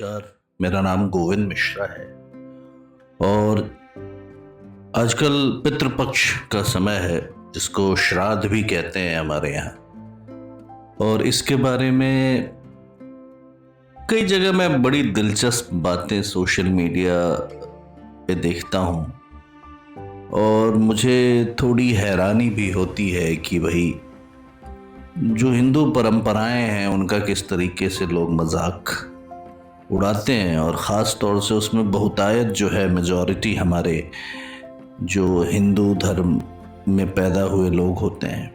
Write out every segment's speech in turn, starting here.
नमस्कार। मेरा नाम गोविंद मिश्रा है और आजकल पितृपक्ष का समय है जिसको श्राद्ध भी कहते हैं हमारे यहाँ। और इसके बारे में कई जगह मैं बड़ी दिलचस्प बातें सोशल मीडिया पे देखता हूँ और मुझे थोड़ी हैरानी भी होती है कि भाई जो हिंदू परंपराएं हैं उनका किस तरीके से लोग मजाक उड़ाते हैं और ख़ास तौर से उसमें बहुतायत जो है मेजॉरिटी हमारे जो हिंदू धर्म में पैदा हुए लोग होते हैं।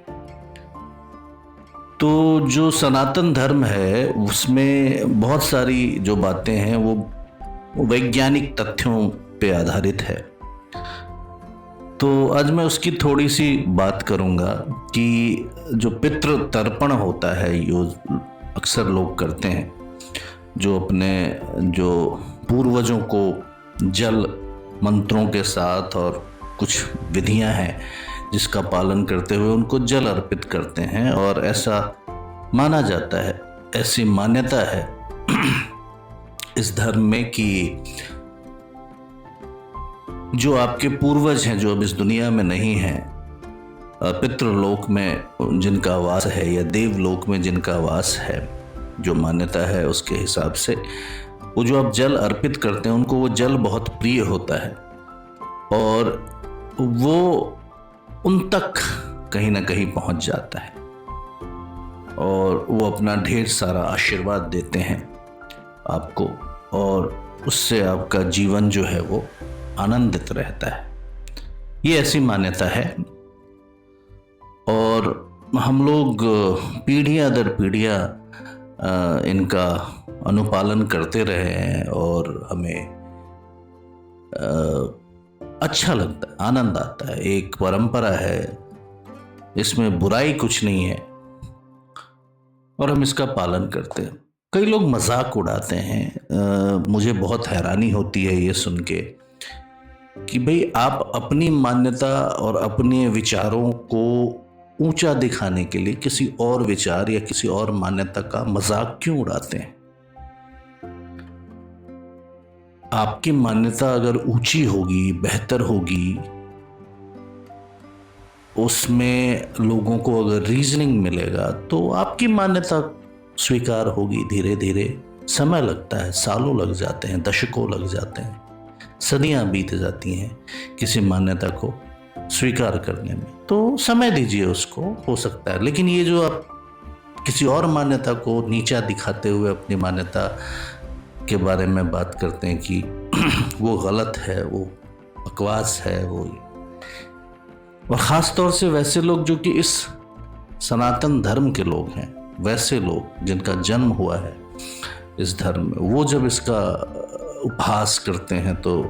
तो जो सनातन धर्म है उसमें बहुत सारी जो बातें हैं वो वैज्ञानिक तथ्यों पे आधारित है। तो आज मैं उसकी थोड़ी सी बात करूँगा कि जो पितृ तर्पण होता है जो अक्सर लोग करते हैं, जो अपने जो पूर्वजों को जल मंत्रों के साथ और कुछ विधियां हैं जिसका पालन करते हुए उनको जल अर्पित करते हैं। और ऐसा माना जाता है, ऐसी मान्यता है इस धर्म में कि जो आपके पूर्वज हैं जो अब इस दुनिया में नहीं हैं, पितृलोक में जिनका वास है या देवलोक में जिनका वास है, जो मान्यता है उसके हिसाब से वो जो आप जल अर्पित करते हैं उनको वो जल बहुत प्रिय होता है और वो उन तक कहीं ना कहीं पहुंच जाता है और वो अपना ढेर सारा आशीर्वाद देते हैं आपको और उससे आपका जीवन जो है वो आनंदित रहता है। ये ऐसी मान्यता है और हम लोग पीढ़ियां दर पीढ़ियां इनका अनुपालन करते रहे हैं और हमें अच्छा लगता है, आनंद आता है। एक परंपरा है, इसमें बुराई कुछ नहीं है और हम इसका पालन करते हैं। कई लोग मजाक उड़ाते हैं, मुझे बहुत हैरानी होती है ये सुन के कि भाई आप अपनी मान्यता और अपने विचारों को ऊंचा दिखाने के लिए किसी और विचार या किसी और मान्यता का मजाक क्यों उड़ाते हैं। आपकी मान्यता अगर ऊंची होगी, बेहतर होगी, उसमें लोगों को अगर रीजनिंग मिलेगा तो आपकी मान्यता स्वीकार होगी। धीरे धीरे समय लगता है, सालों लग जाते हैं, दशकों लग जाते हैं, सदियां बीत जाती हैं किसी मान्यता को स्वीकार करने में। तो समय दीजिए उसको, हो सकता है। लेकिन ये जो आप किसी और मान्यता को नीचा दिखाते हुए अपनी मान्यता के बारे में बात करते हैं कि वो गलत है, वो बकवास है, वो और ख़ास तौर से वैसे लोग जो कि इस सनातन धर्म के लोग हैं, वैसे लोग जिनका जन्म हुआ है इस धर्म में, वो जब इसका उपहास करते हैं तो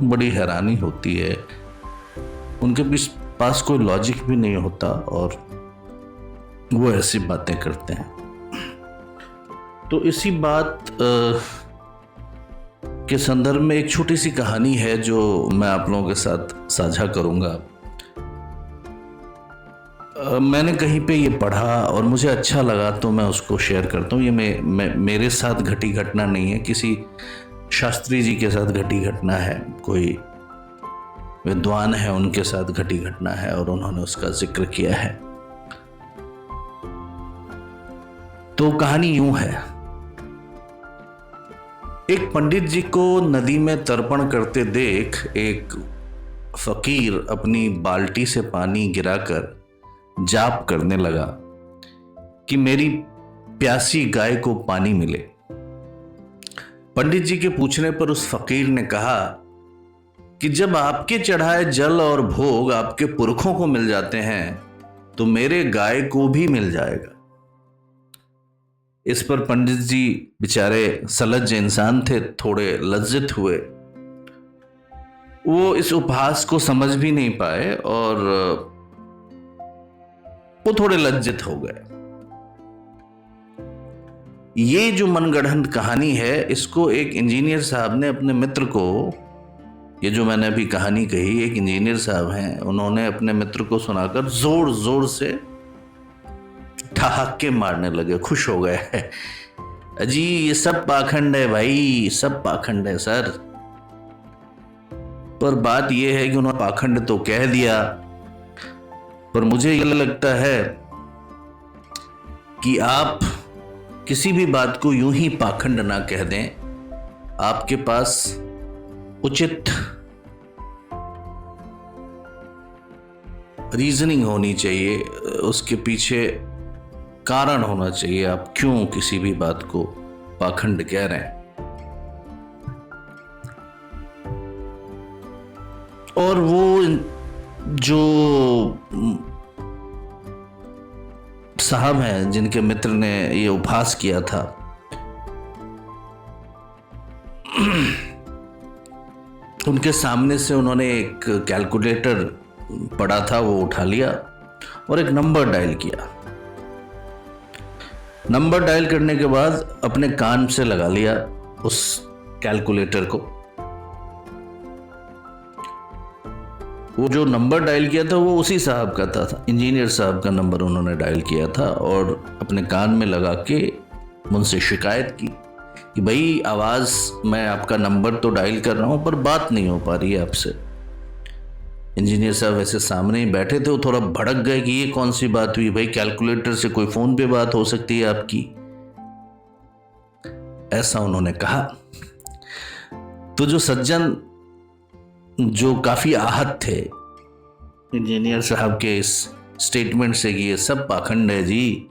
बड़ी हैरानी होती है। उनके पास कोई लॉजिक भी नहीं होता और वो ऐसी बातें करते हैं। तो इसी बात के संदर्भ में एक छोटी सी कहानी है जो मैं आप लोगों के साथ साझा करूंगा। मैंने कहीं पे ये पढ़ा और मुझे अच्छा लगा तो मैं उसको शेयर करता हूँ। ये मेरे साथ घटी घटना नहीं है, किसी शास्त्री जी के साथ घटी घटना है, कोई विद्वान है उनके साथ घटी घटना है और उन्होंने उसका जिक्र किया है। तो कहानी यूं है, एक पंडित जी को नदी में तर्पण करते देख एक फकीर अपनी बाल्टी से पानी गिराकर जाप करने लगा कि मेरी प्यासी गाय को पानी मिले। पंडित जी के पूछने पर उस फकीर ने कहा कि जब आपके चढ़ाए जल और भोग आपके पुरखों को मिल जाते हैं तो मेरे गाय को भी मिल जाएगा। इस पर पंडित जी बेचारे सलज्ज इंसान थे, थोड़े लज्जित हुए। वो इस उपहास को समझ भी नहीं पाए और वो थोड़े लज्जित हो गए। ये जो मनगढ़ंत कहानी है, इसको एक इंजीनियर साहब ने अपने मित्र को, ये जो मैंने अभी कहानी कही, एक इंजीनियर साहब हैं, उन्होंने अपने मित्र को सुनाकर जोर जोर से ठहाके मारने लगे, खुश हो गए अजी ये सब पाखंड है भाई, सब पाखंड है सर। पर बात यह है कि उन्होंने पाखंड तो कह दिया, पर मुझे ये लगता है कि आप किसी भी बात को यूं ही पाखंड ना कह दें। आपके पास उचित रीजनिंग होनी चाहिए, उसके पीछे कारण होना चाहिए, आप क्यों किसी भी बात को पाखंड कह रहे हैं। और वो जो साहब हैं जिनके मित्र ने ये उपहास किया था, उनके सामने से उन्होंने एक कैलकुलेटर पड़ा था, वो उठा लिया और एक नंबर डायल किया। नंबर डायल करने के बाद अपने कान से लगा लिया उस कैलकुलेटर को। वो जो नंबर डायल किया था वो उसी साहब का था, इंजीनियर साहब का नंबर उन्होंने डायल किया था और अपने कान में लगा के मुझसे शिकायत की कि भाई आवाज़, मैं आपका नंबर तो डायल कर रहा हूँ पर बात नहीं हो पा रही है आपसे। इंजीनियर साहब ऐसे सामने ही बैठे थे, वो थोड़ा भड़क गए कि ये कौन सी बात हुई भाई, कैलकुलेटर से कोई फ़ोन पे बात हो सकती है आपकी, ऐसा उन्होंने कहा। तो जो सज्जन जो काफी आहत थे इंजीनियर साहब के इस स्टेटमेंट से कि ये सब पाखंड है जी,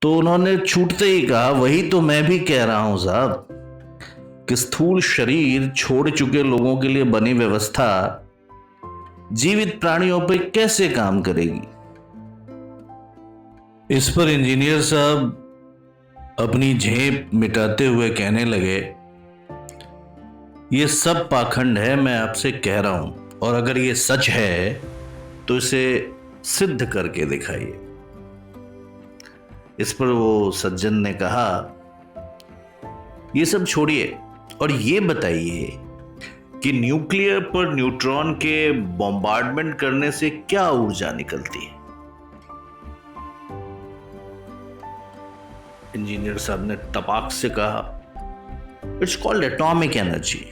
तो उन्होंने छूटते ही कहा, वही तो मैं भी कह रहा हूं साहब कि स्थूल शरीर छोड़ चुके लोगों के लिए बनी व्यवस्था जीवित प्राणियों पर कैसे काम करेगी। इस पर इंजीनियर साहब अपनी झेप मिटाते हुए कहने लगे, ये सब पाखंड है, मैं आपसे कह रहा हूं, और अगर ये सच है तो इसे सिद्ध करके दिखाइए। इस पर वो सज्जन ने कहा, ये सब छोड़िए और ये बताइए कि न्यूक्लियर पर न्यूट्रॉन के बॉम्बार्डमेंट करने से क्या ऊर्जा निकलती है। इंजीनियर साहब ने तपाक से कहा, इट्स कॉल्ड एटॉमिक एनर्जी।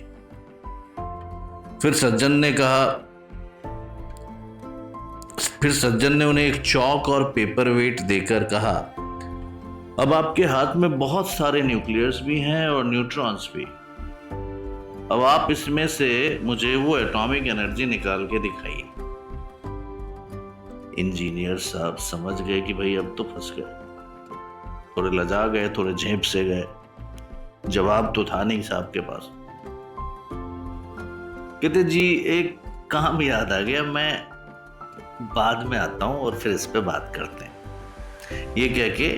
फिर सज्जन ने उन्हें एक चौक और पेपर वेट देकर कहा, अब आपके हाथ में बहुत सारे न्यूक्लियर्स भी हैं और न्यूट्रॉन्स भी। अब आप इसमें से मुझे वो एटॉमिक एनर्जी निकाल के दिखाइए। इंजीनियर साहब समझ गए कि भाई अब तो फंस गए, थोड़े लजा गए, थोड़े झेप से गए, जवाब तो था नहीं साहब के पास। कहते जी एक काम याद आ गया, मैं बाद में आता हूं और फिर इस पे बात करते हैं। ये कह के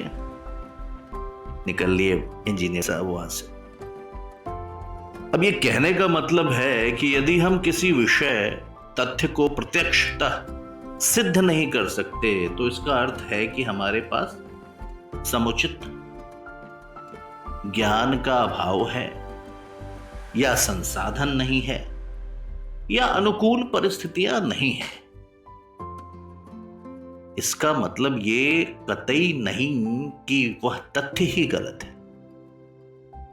निकल लिए इंजीनियर साहब वहां से। अब ये कहने का मतलब है कि यदि हम किसी विषय तथ्य को प्रत्यक्षतः सिद्ध नहीं कर सकते तो इसका अर्थ है कि हमारे पास समुचित ज्ञान का अभाव है, या संसाधन नहीं है, या अनुकूल परिस्थितियां नहीं है। इसका मतलब ये कतई नहीं कि वह तथ्य ही गलत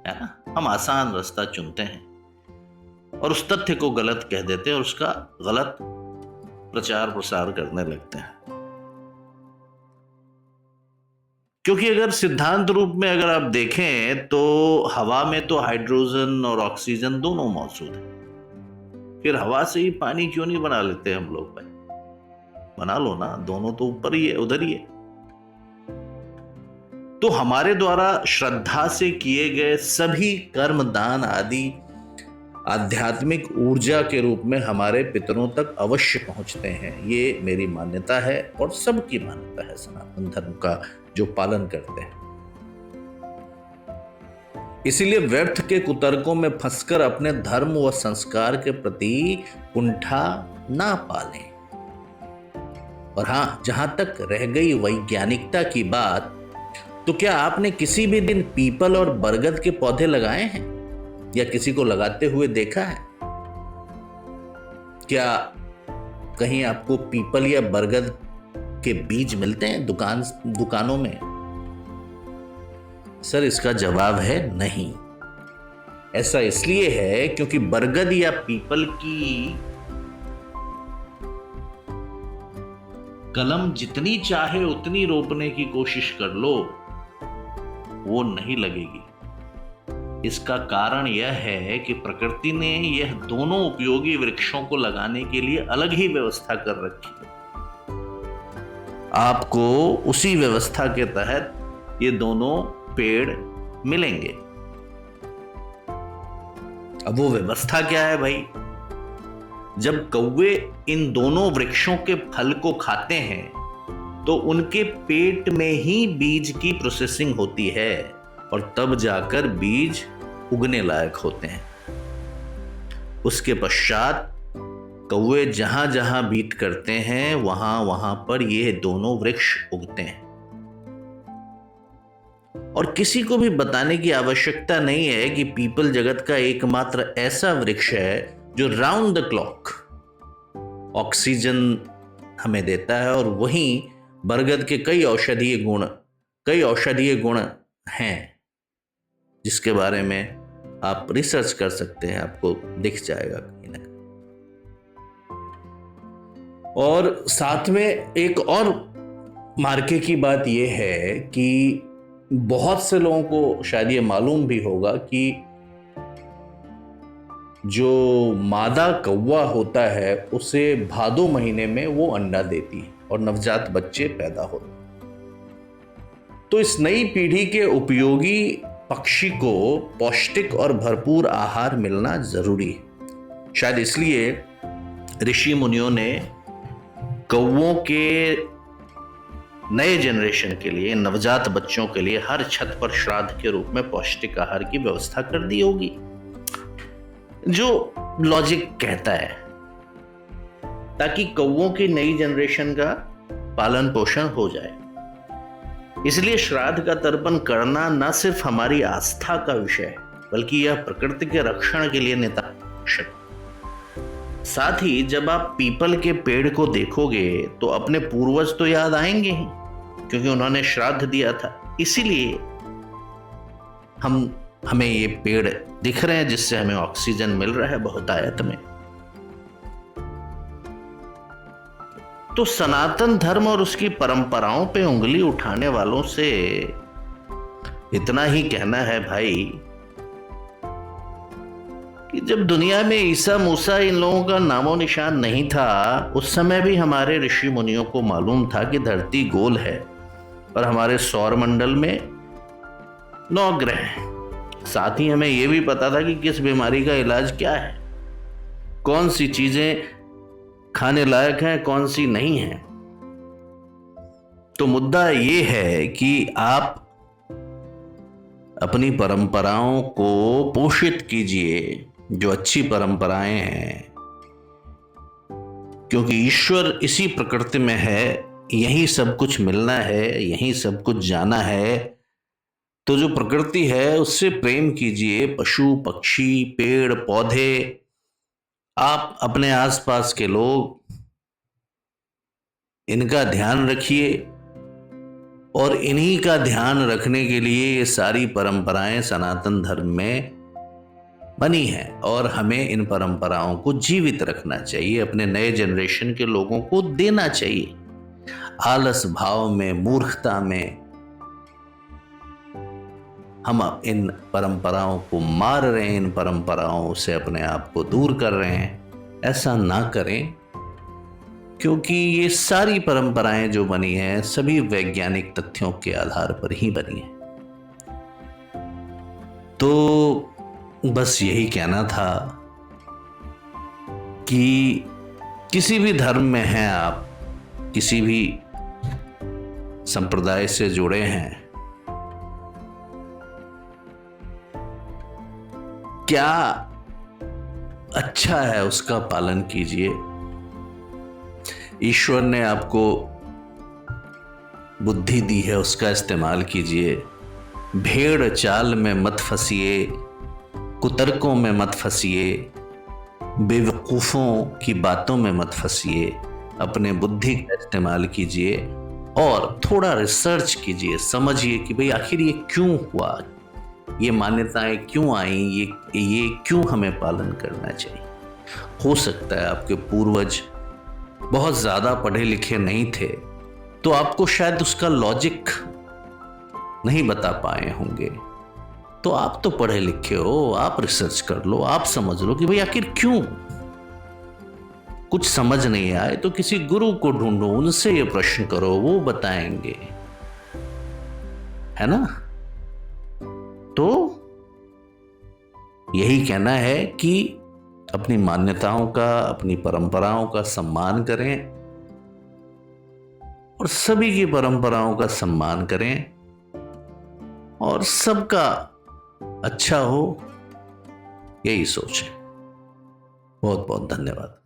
है ना। हम आसान रास्ता चुनते हैं और उस तथ्य को गलत कह देते हैं और उसका गलत प्रचार प्रसार करने लगते हैं। क्योंकि अगर सिद्धांत रूप में अगर आप देखें तो हवा में तो हाइड्रोजन और ऑक्सीजन दोनों मौजूद है, फिर हवा से ही पानी क्यों नहीं बना लेते हम लोग भाई? बना लो ना, दोनों तो ऊपर ही है, उधर ही है। तो हमारे द्वारा श्रद्धा से किए गए सभी कर्म, दान आदि आध्यात्मिक ऊर्जा के रूप में हमारे पितरों तक अवश्य पहुंचते हैं। ये मेरी मान्यता है और सबकी मान्यता है सनातन धर्म का जो पालन करते हैं। इसीलिए व्यर्थ के कुतर्कों में फंसकर अपने धर्म व संस्कार के प्रति कुंठा ना पालें। और हाँ, जहां तक रह गई वैज्ञानिकता की बात, तो क्या आपने किसी भी दिन पीपल और बरगद के पौधे लगाए हैं या किसी को लगाते हुए देखा है? क्या कहीं आपको पीपल या बरगद के बीज मिलते हैं दुकानों में? सर, इसका जवाब है नहीं। ऐसा इसलिए है क्योंकि बरगद या पीपल की कलम जितनी चाहे उतनी रोपने की कोशिश कर लो, वो नहीं लगेगी। इसका कारण यह है कि प्रकृति ने यह दोनों उपयोगी वृक्षों को लगाने के लिए अलग ही व्यवस्था कर रखी है। आपको उसी व्यवस्था के तहत ये दोनों पेड़ मिलेंगे। अब वो व्यवस्था क्या है भाई? जब कौवे इन दोनों वृक्षों के फल को खाते हैं तो उनके पेट में ही बीज की प्रोसेसिंग होती है और तब जाकर बीज उगने लायक होते हैं। उसके पश्चात कौवे जहां जहां बीट करते हैं वहां वहां पर ये दोनों वृक्ष उगते हैं। और किसी को भी बताने की आवश्यकता नहीं है कि पीपल जगत का एकमात्र ऐसा वृक्ष है जो राउंड द क्लॉक ऑक्सीजन हमें देता है, और वहीं बरगद के कई औषधीय गुण हैं जिसके बारे में आप रिसर्च कर सकते हैं, आपको दिख जाएगा कहीं ना कहीं। और साथ में एक और मार्के की बात यह है कि बहुत से लोगों को शायद ये मालूम भी होगा कि जो मादा कौवा होता है उसे भादो महीने में वो अंडा देती है और नवजात बच्चे पैदा होते हैं। तो इस नई पीढ़ी के उपयोगी पक्षी को पौष्टिक और भरपूर आहार मिलना जरूरी है। शायद इसलिए ऋषि मुनियों ने कौवों के नए जनरेशन के लिए, नवजात बच्चों के लिए हर छत पर श्राद्ध के रूप में पौष्टिक आहार की व्यवस्था कर दी होगी, जो लॉजिक कहता है, ताकि कौवों की नई जनरेशन का पालन पोषण हो जाए। इसलिए श्राद्ध का तर्पण करना न सिर्फ हमारी आस्था का विषय है, बल्कि यह प्रकृति के रक्षण के लिए नितांत आवश्यक है। साथ ही जब आप पीपल के पेड़ को देखोगे तो अपने पूर्वज तो याद आएंगे ही, क्योंकि उन्होंने श्राद्ध दिया था। इसीलिए हमें ये पेड़ दिख रहे हैं जिससे हमें ऑक्सीजन मिल रहा है बहुतायत में। तो सनातन धर्म और उसकी परंपराओं पे उंगली उठाने वालों से इतना ही कहना है भाई कि जब दुनिया में ईसा मूसा इन लोगों का नामो निशान नहीं था, उस समय भी हमारे ऋषि मुनियों को मालूम था कि धरती गोल है और हमारे सौर मंडल में 9 ग्रह हैं। साथ ही हमें यह भी पता था कि किस बीमारी का इलाज क्या है, कौन सी चीजें खाने लायक हैं, कौन सी नहीं हैं। तो मुद्दा ये है कि आप अपनी परंपराओं को पोषित कीजिए, जो अच्छी परंपराएं हैं, क्योंकि ईश्वर इसी प्रकृति में है, यही सब कुछ मिलना है, यही सब कुछ जाना है। तो जो प्रकृति है उससे प्रेम कीजिए। पशु पक्षी पेड़ पौधे, आप अपने आसपास के लोग, इनका ध्यान रखिए। और इन्हीं का ध्यान रखने के लिए ये सारी परंपराएं सनातन धर्म में बनी हैं और हमें इन परंपराओं को जीवित रखना चाहिए, अपने नए जनरेशन के लोगों को देना चाहिए। आलस भाव में, मूर्खता में हम इन परंपराओं को मार रहे हैं, इन परंपराओं से अपने आप को दूर कर रहे हैं। ऐसा ना करें, क्योंकि ये सारी परंपराएं जो बनी हैं सभी वैज्ञानिक तथ्यों के आधार पर ही बनी हैं। तो बस यही कहना था कि किसी भी धर्म में हैं आप, किसी भी संप्रदाय से जुड़े हैं, क्या अच्छा है उसका पालन कीजिए। ईश्वर ने आपको बुद्धि दी है, उसका इस्तेमाल कीजिए। भेड़ चाल में मत फंसिए, कुतर्कों में मत फंसिए, बेवकूफ़ों की बातों में मत फंसिए। अपने बुद्धि का इस्तेमाल कीजिए और थोड़ा रिसर्च कीजिए, समझिए कि भाई आखिर ये क्यों हुआ, ये मान्यताएं क्यों आई, ये क्यों हमें पालन करना चाहिए। हो सकता है आपके पूर्वज बहुत ज्यादा पढ़े लिखे नहीं थे, तो आपको शायद उसका लॉजिक नहीं बता पाए होंगे। तो आप तो पढ़े लिखे हो, आप रिसर्च कर लो, आप समझ लो कि भाई आखिर क्यों। कुछ समझ नहीं आए तो किसी गुरु को ढूंढो, उनसे ये प्रश्न करो, वो बताएंगे, है ना। तो यही कहना है कि अपनी मान्यताओं का, अपनी परंपराओं का सम्मान करें और सभी की परंपराओं का सम्मान करें और सबका अच्छा हो, यही सोचें। बहुत बहुत धन्यवाद।